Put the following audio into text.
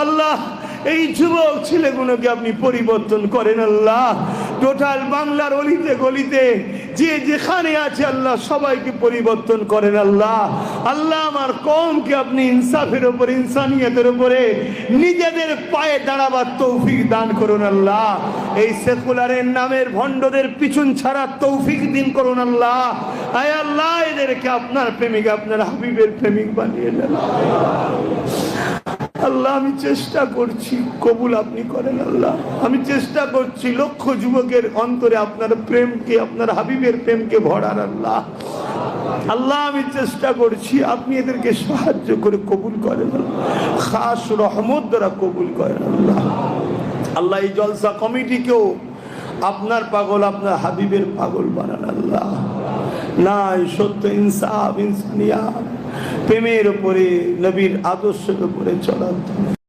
আল্লাহ এই যুবক ছেলেগুলোকে আপনি পরিবর্তন করেন আল্লাহ। টোটাল বাংলার অলিতে গলিতে যে যেখানে আছে আল্লাহ সবাইকে পরিবর্তন করেন আল্লাহ। আল্লাহ আমার কওমকে আপনি ইনসাফের উপরে, ইনসানিয়তের উপরে নিজেদের পায়ে দাঁড়াবার তৌফিক দান করুন আল্লাহ। এই সেকুলারের নামের ভণ্ডদের পিছন ছাড়ার তৌফিক দিন করুন আল্লাহ। আয় আল্লাহ এদেরকে আপনার প্রেমিক, আপনার হাবিবের প্রেমিক বানিয়ে দেন আল্লাহ। আমি চেষ্টা করছি, কবুল আপনি করেন আল্লাহ। আমি চেষ্টা করছি লক্ষ যুবকের অন্তরে আপনার প্রেমকে, আপনার হাবিবের প্রেমকে ভরার আল্লাহ। আল্লাহ আমি চেষ্টা করছি, আপনি এদেরকে সাহায্য করে কবুল করেন আল্লাহ, খাস রহমত দ্বারা কবুল করেন আল্লাহ। আল্লাহ এই জলসা কমিটিকেও আপনার পাগল, আপনার হাবিবের পাগল বানান আল্লাহ। নাই সত্য, ইনসাফ, ইনসানিয়াত, প্রেমের উপরে, নবীর আদর্শের উপরে চলার